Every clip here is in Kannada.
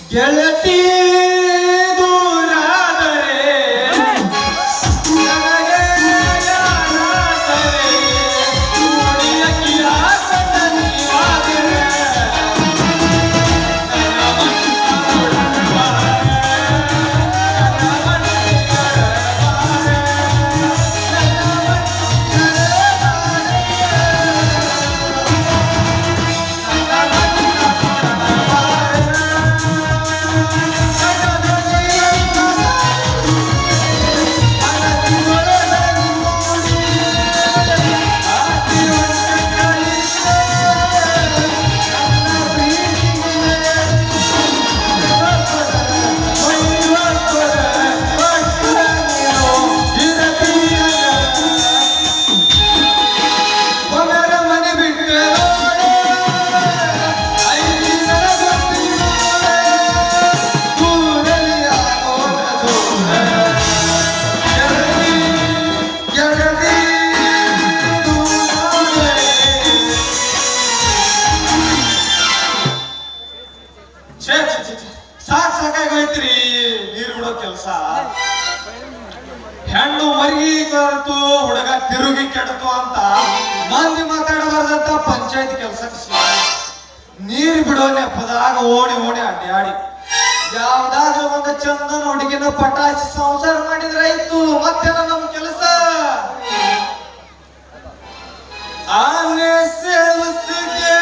ಗೆಳತಿ ದೂರಾದರೆ ನನಗೆ ಯಾರಾದರೆ ನೋಡಿಯಕಿಯ ಕಣ್ಣನಿಯಾದರೆ ಸಾಕಾಗೋಯ್ತ್ರಿ ನೀರು ಬಿಡೋ ಕೆಲಸ. ಹೆಣ್ಣು ಮರಿ ಕಲ್ತು ಹುಡುಗ ತಿರುಗಿ ಕೆಡತು ಅಂತ ಮಂದಿ ಮಾತಾಡಬಾರ್ದಂತ ಪಂಚಾಯತ್ ಕೆಲಸ ನೀರು ಬಿಡೋ ನೆಪದಾಗ ಓಡಿ ಓಡಿ ಅಡ್ಡಾಡಿ ಯಾವ್ದಾದ್ರೂ ಒಂದು ಚಂದನ ಹುಡುಗಿನ ಪಟಾಯಿಸಿ ಸಂಸಾರ ಮಾಡಿದ್ರಾಯ್ತು. ಮತ್ತೆ ನಮ್ ಕೆಲಸ ಆನೆ ಸೇವಸಿಗೆ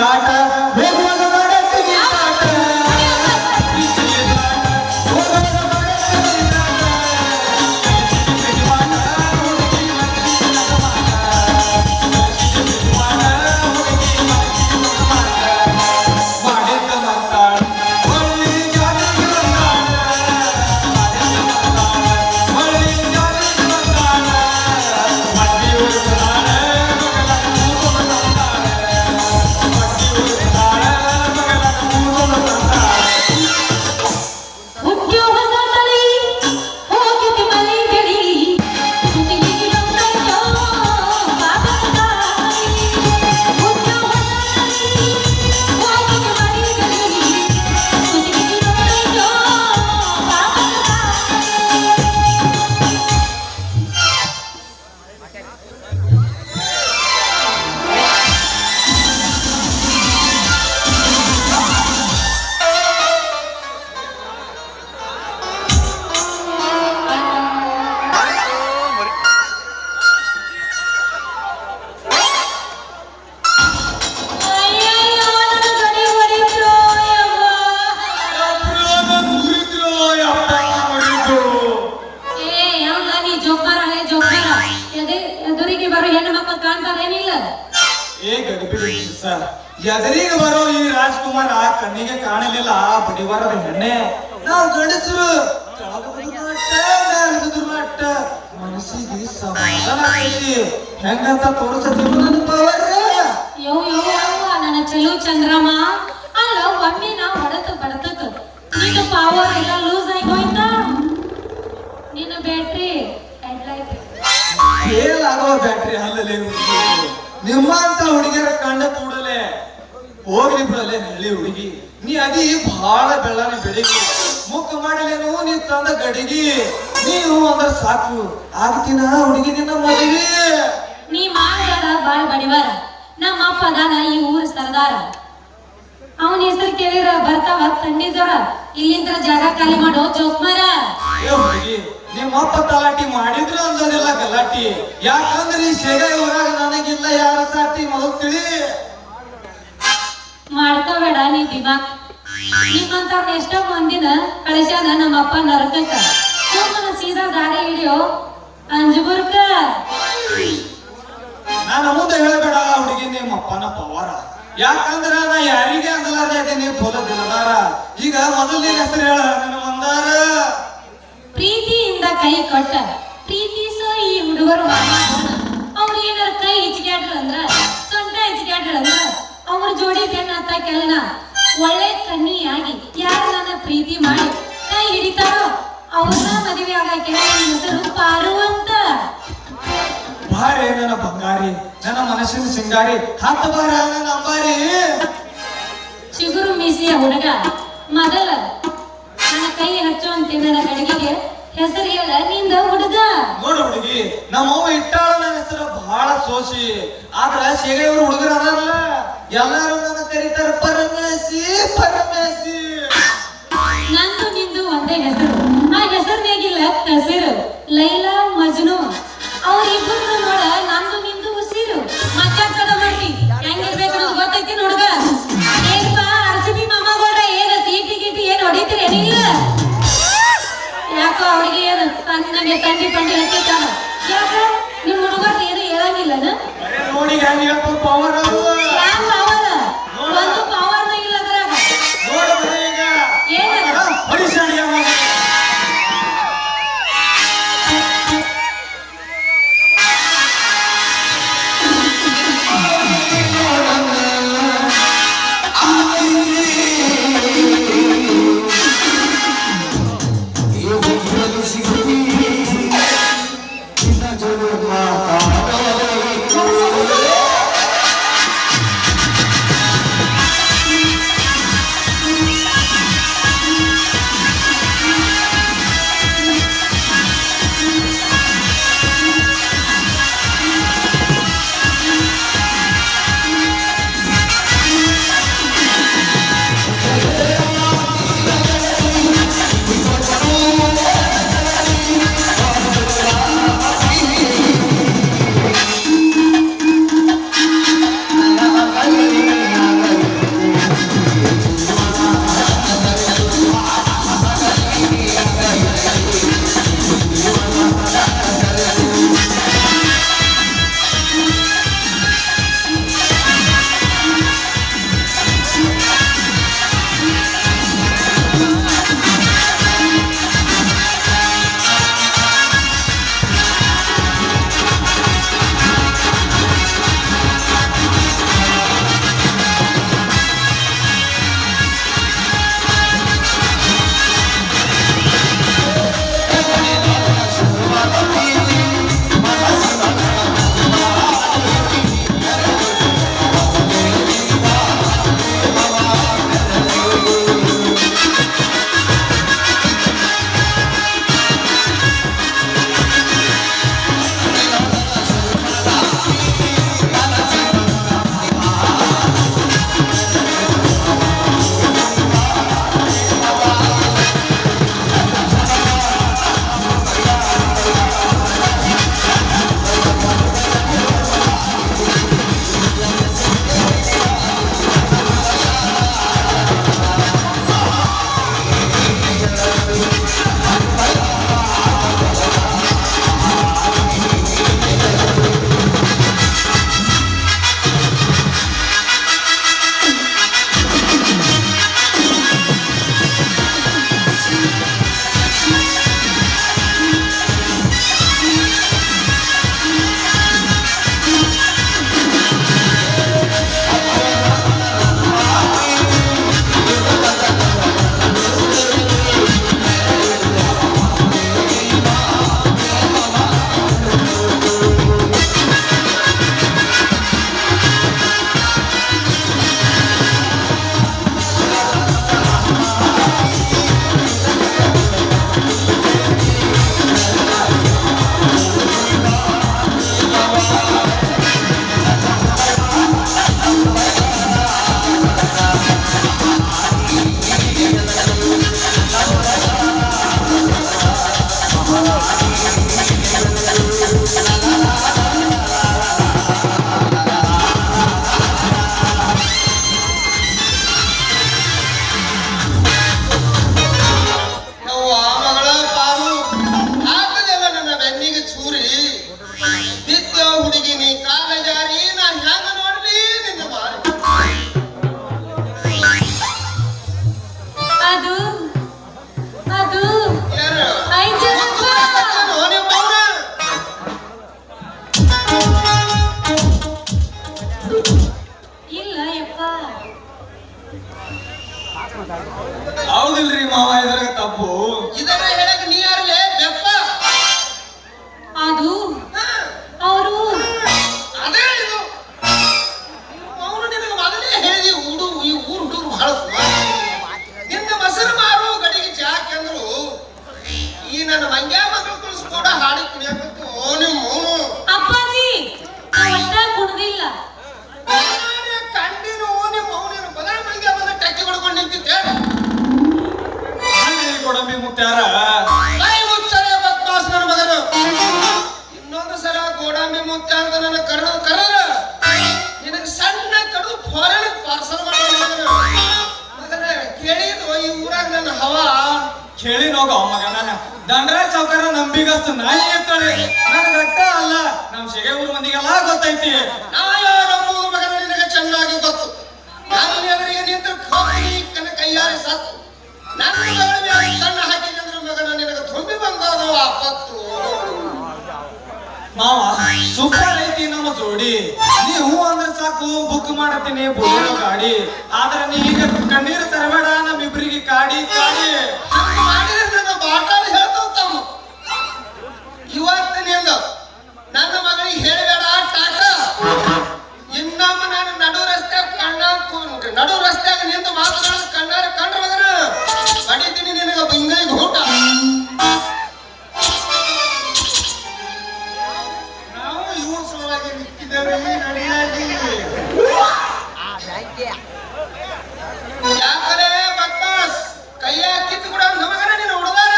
ಆಟ ಹೋಗುವಾಗ ಮಾಡತ್ತೀನಿ ಆಟ ಎದರಿಗೆ ಬರೋ ಈ ರಾಜ್ಕುಮಾರ ಕಣ್ಣಿಗೆ ಕಾಣಲಿಲ್ಲ ಬಡಿವಾರದ ಹೆಣ್ಣೆ ನಾವು ಗಂಡಸರು ಮನಸ್ಸಿಗೆ ಸಮಾಧಾನ ಐತಿ ಹೆಂಗಂತ ತೋರಿಸಬೇಕು ನನ್ನ ಪವರ್ ನನ್ನ ಚೆಲುವು ಚಂದ್ರಮ್ಮ ಅಲ್ಲ ಒಮ್ಮೆ ನಾವು ಹೊಡೆತ ಬಡತಕ್ಕ ನಿನ್ನ ಪವರ್ ಎಲ್ಲ ಲೂಸ್ ಆಗಿ ಹೋಯ್ತಾ ನಿನ್ನ ಬ್ಯಾಟ್ರಿ ಹೆಡ್ಲೈಟ್ ಫೇಲ್ ಆಗೋ ಬ್ಯಾಟ್ರಿ ಅಲ್ಲಲೇ ನಿಮ್ಮಂತ ಹುಡುಗಿಯರ ಕಂಡ ಕೂಡಲೇ ಹೋಗ್ಲಿ ಬಿಡಲೆ ಹಳ್ಳಿ ಹುಡುಗಿ ನೀ ಅದಿ ಬಹಳ ಬೆಳ್ಳನೆ ಬೆಳಿಗ್ಗೆ ಮುಖ ಮಾಡಲೇನು ನೀ ತಂದ ಗಡಿಗಿ ನೀವು ಅಂದ್ರೆ ಸಾಕು ಆಗ್ತೀನ ಹುಡುಗಿ ನಿನ್ನ ಮದುವೆ ನೀ ಮಾಡ ಬಾಳ ಬಡಿವಾರ ನಮ್ಮ ಅಪ್ಪ ಅದಾನ ಈ ಊರ ಸರ್ದಾರ ಅವನ ಹೆಸರು ಕೇಳಿರ ಬರ್ತಾವ ತಂಡಿ ಜ್ವರ ಇಲ್ಲಿಂದ ಜಾಗ ಖಾಲಿ ಮಾಡೋ ಜೋಕ್ಮಾರ ಹುಡುಗಿ ನಿಮ್ಮ ಅಪ್ಪ ತಲಾಟಿ ಮಾಡಿದ್ರು ಅಂದೋದಿಲ್ಲ ಗಲಾಟಿ ಯಾಕಂದ್ರೆ ಈ ಶೇಗಾಯಿ ಊರಾಗ ನನಗಿಲ್ಲ ಯಾರ ಸಾಟಿ ಮೊದಲು ತಿಳಿ ಮಾಡ್ಕೋಬೇಡ ನೀ ದಿಮಾಕ್ ನಿಮ್ಮಂತವ್ರನ್ನ ಎಷ್ಟೋ ಮಂದಿನ ಕಳಿಸ್ಯಾನ ನಮ್ಮ ಅಪ್ಪ ನರಕಕ್ಕ ಸುಮ್ಮನ ಸೀದಾ ದಾರಿ ಹಿಡಿಯೋ ಅಂಜುಬುರ್ಕ ನಾನು ಮುಂದೆ ಹೇಳಬೇಡ ಹುಡುಗಿ ನಿಮ್ಮ ಅಪ್ಪನ ಪವಾರ ಯಾಕಂದ್ರ ನಾ ಯಾರಿಗೆ ಅಂದಲಾರ್ದೆ ನೀವು ಫೋಲ ದಿನದಾರ ಈಗ ಮೊದಲು ನಿನ್ನ ಹೆಸರು ಹೇಳ ನನ್ನ ಮಂದಾರ ಪ್ರೀತಿಯಿಂದ ಕೈ ಕೊಟ್ಟ ಪ್ರೀತಿಸೋ ಈ ಹುಡುಗರು ಅವ್ರು ಏನಾರ ಕೈ ಹಿಚ್ಕ್ಯಾಡ್ರ ಅಂದ್ರ ಸೊಂಟ ಹಿಚ್ಕ್ಯಾಡ್ರ ಅಂದ್ರ ಅವ್ರ ಜೋಡಿ ಬೆನ್ನತ್ತ ಕೆಲ್ನ ಒಳ್ಳೆ ಕನ್ನಿಯಾಗಿ ಯಾರು ನನ್ನ ಪ್ರೀತಿ ಮಾಡಿ ಕೈ ಹಿಡಿತಾರೋ ಅವ್ರನ್ನ ಮದುವೆ ಆಗಕ್ಕೆ ನನ್ನ ಹೆಸರು ಪಾರು ಅಂತ ಬಾರೆ ನನ್ನ ಬಂಗಾರಿ ನನ್ನ ಮನಸ್ಸಿನ ಸಿಂಗಾರಿ ಹತ್ತು ಬಾರ ನನ್ನ ಅಂಬಾರಿ ಚಿಗುರು ಮೀಸಿಯ ಹುಡುಗ ಮೊದಲ ನನ್ನ ಕೈ ಹಚ್ಚೋ ಅಂತ ನನ್ನ ಗಡಿಗೆಗೆ ಹೆಸರು ಹೇಳ ನಿಂದ ಹುಡುಗ ನೋಡು ಹುಡುಗಿ ನಮ್ಮವ್ವ ಇಟ್ಟಾಳ ನನ್ನ ಹೆಸರು ಬಹಳ ಸೋಸಿ ಆದ್ರ ಶೇಗೈಯವರು ಹುಡುಗರು ಅದಾರಲ್ಲ ಎಲ್ಲಾರು ನನ್ನ ಕರೀತಾರ ಪರಮೇಶಿ ಪರಮೇಶಿ ನಂದು ನಿಂದು ಒಂದೇ ಹೆಸರು ಆ ಹೆಸರಿನಾಗಿಲ್ಲ ಕಸಿರು ಲೈಲಾ ಮಜ್ನು ಅವ್ರಿಬ್ಬರು ನೋಡ ನಂದು ನಿಂದು ಉಸಿರು ಮತ್ತಾಕದ ಮಾಡ್ತಿ ಹೆಂಗಿರ್ಬೇಕು ಅನ್ನೋದು ಗೊತ್ತೈತಿ ಹುಡುಗ ಏನ್ಪಾ RCB ಮಾಮ ಗೋಡ್ರ ಏನ ಸೀಟಿ ಗೀಟಿ ಏನ್ ಹೊಡಿತೀರಿ ಏನಿಲ್ಲ ಯಾಕೋ ಅವ್ರಿಗೆ ಏನು ತಣ್ಣಗೆ ತಂಡಿ ಪಂಡಿ ಹತ್ತಿರ್ತಾನ ಯಾಕ ನಿಮ್ ಹುಡುಗರ್ ಏನು ಹೇಳಂಗಿಲ್ಲನ ನೋಡಿ ಹೆಂಗ್ ಹೇಳ್ತಾವ ಪವರ್ ಯಾಕ ಪವರ್ ಒಂದು ಪವರ್ ಇಲ್ಲ ಅದ್ರಾಗ ನೋಡು ಈಗ ಏನ ಹೊಡಿಸಾಡಿ ನನ್ನ ಮಂಗ್ಯ ಮಗಳು ಕುಳಿಸ್ಕೊಡ ಹಾಡಿ ಕುಣಿಯಕತ್ತು ನೀವು ಅಪ್ಪಾಜಿ ನಾವ್ ಒಟ್ಟ ಕುಡ್ದಿಲ್ಲ. ಕಂಡಿನು ನಿಮ್ಮ ಮೌನೇನು ಬದಲ ಮಂಗ್ಯ ಬಂದ ಟಕ್ಕಿ ಹೊಡ್ಕೊಂಡು ನಿಂತಿದ್ದೆ ಕೊಡಂಬಿ ಮುತ್ಯಾರ ಕೈ ಮುಚ್ಚರೆ ಬದ್ಮಾಸ್ ನನ್ನ ಮಗನು ಇನ್ನೊಂದು ಸಲ ಗೋಡಂಬಿ ಮುಚ್ಚ ಅಂತ ನನ್ನ ಕರೆದ ನಿನಗೆ ಸಣ್ಣ ಕಡಿದು ಫಾರಿನ್ ಪಾರ್ಸಲ್ ಮಾಡಿ ಮಗನ ಕೇಳಿದ್ದು ಈ ಊರಾಗ ನನ್ನ ಹವಾ ಕೇಳಿ ನೋಗ ಮಗನ ದಂಡರಾಜ್ ಸಾವ್ಕಾರ ನಂಬಿಗಸ್ತು ನಾಯಿ ಇರ್ತಾಳೆ ನನಗೆ ಅಟ್ಟ ಅಲ್ಲ ನಮ್ ಶೆಗೆ ಊರ್ ಮಂದಿಗೆಲ್ಲ ಗೊತ್ತೈತಿ ನಾ ಯಾರೊಬ್ಬ ಮಗನ ನಿನಗೆ ಚೆನ್ನಾಗಿ ಗೊತ್ತು ನಾನು ಎದುರಿಗೆ ನಿಂತು ಕನ ಕೈಯಾರಿ ಸತ್ತು ನನ್ನ ಮಗಳ ಮೇಲೆ ಕಣ್ಣು ಹಾಕಿದ್ರೆ ಮಗನ ನಿನಗೆ ತುಂಬಿ ಬಂದಾದ ಆಪತ್ತು ಮಾವ ಸೂಪರ್ ಐತಿ ನಮ್ಮ ಜೋಡಿ ನೀವು ಅಂದ್ರೆ ಸಾಕು ಬುಕ್ ಮಾಡತ್ತೀನಿ ಬುಲೆರೋ ಗಾಡಿ ಆದ್ರೆ ನೀ ಈಗ ಕಣ್ಣೀರು ತರಬೇಡ ನಮ್ಮಿಬ್ರಿಗೆ ಕಾಡಿ ಕಾಡಿ ಹಂಗ ಮಾಡಿದ್ರೆ ನನ್ನ ಬಾಟಾಲ್ ಹೇಳ್ತಾವ ತಮ್ಮ ಇವತ್ತಿನಿಂದ ನನ್ನ ಮಗಳಿಗೆ ಹೇಳಬೇಡ ಟಾಟ ಇನ್ನೊಮ್ಮೆ ನಾನು ನಡು ರಸ್ತೆಯಾಗ ನಿಂತು ಮಾತನಾಡ ಕಣ್ಣಾರ ಕಂಡ್ರ ಮಗನ ಬಡಿತೀನಿ ನಿನಗೆ ಬೆಂಗಳಿಗೆ ಊಟ ನಾವು ಇವ್ರ ಸಲುವಾಗಿ ನಿಂತಿದ್ದೇವೆ ನಡಿಯಾಗಿ ಯಾಕಲೇ ಬದ್ಮಾಸ್ ಕೈಯ ಕಿತ್ತು ಕೂಡ ಮಗನ ನೀನು ಹುಡುಗಾರ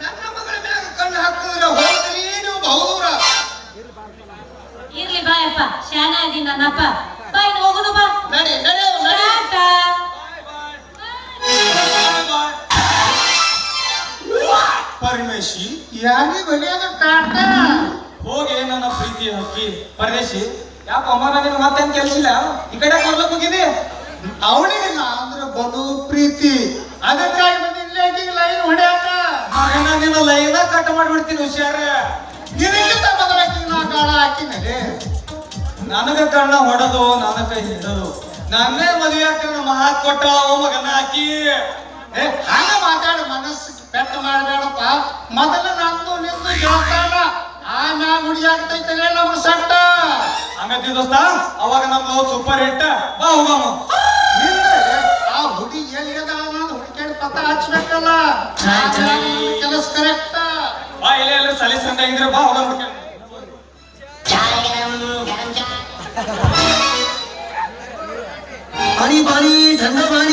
ನನ್ನ ಮಗಳ ಮ್ಯಾಗ ಕಣ್ಣು ಹಾಕಿದ್ರೆ ಹೋದ್ರಿ ನೀವು ಬಹುದೂರ ಇರ್ಲಿ ಬಾಯಪ್ಪ ಶಾನ ಅದೀನಿ ನನ್ನಪ್ಪ ಬಾಯ್ ಹೋಗುನು ಬಾ. ನಡಿ ನಡಿ ನಡಿ ಟಾಟಾ. ಪರಮೇಶಿ ಯಾರಿಗೆ ಬಲಿಯೋದು ಕಾಟ ಹೋಗಿ ನನ್ನ ಪ್ರೀತಿ ಹಕ್ಕಿ ಪರದೇಶಿ ಯಾಕೆ ಅಮ್ಮ ನನಗೆ ಮತ್ತೇನ್ ಕೆಲ್ಸಿಲ್ಲ ಈ ಕಡೆ ಬರ್ಲಕ್ ಹೋಗಿದಿ ಅವಳಿಗೆ ಅಂದ್ರೆ ಬಲು ಪ್ರೀತಿ ಅದಕ್ಕಾಗಿ ಬಂದಿಲ್ಲ ಲೈನ್ ಹೊಡ್ಯಾಕ ಮಗನ ನಿನ್ನ ಲೈನ ಕಟ್ ಮಾಡ್ಬಿಡ್ತೀನಿ ಹುಷಾರ ನಿನಗಿಂತ ಬದಲಾಗಿ ನಾ ಕಾಳ ಹಾಕಿನಲ್ಲಿ ನನಗ ಕಣ್ಣ ಹೊಡೆದು ನನ್ನ ಕೈ ಹಿಡದು ನನ್ನೇ ಮದುವೆ ಹಾಕ ಮಹಾತ್ ಕೊಟ್ಟ ಓ ಮಗನ ಹಾಕಿ ಹಂಗ ಮಾತಾಡ ಮನಸ್ಸು ಪೆಟ್ಟು ಮಾಡಬೇಡಪ್ಪ ಮೊದಲು ನಂದು ನಿಂದು ಹೇಳ್ತಾನ ಆಮ್ಯಾಗ ಹುಡಿಯಾಗ್ತೈತಲೇ ನಮ್ಮ ಸಟ್ಟ ಹಂಗತಿ ದೋಸ್ತ ಅವಾಗ ನಮ್ದು ಸೂಪರ್ ಹಿಟ್ ಬಾ ಹೋಗಮ್ಮ ಆ ಹುಡುಗಿ ಎಲ್ಲಿ ಹುಡುಕಾಡಿ ಪತ್ತ ಹಚ್ಬೇಕಲ್ಲ ಕೆಲಸ ಕರೆಕ್ಟ್ ಬಾ ಇಲ್ಲೇ ಸಲೀಸ್ ಇದ್ರೆ ಬಾ ಹೋಗೋಣ पानी पानी ठंडा पानी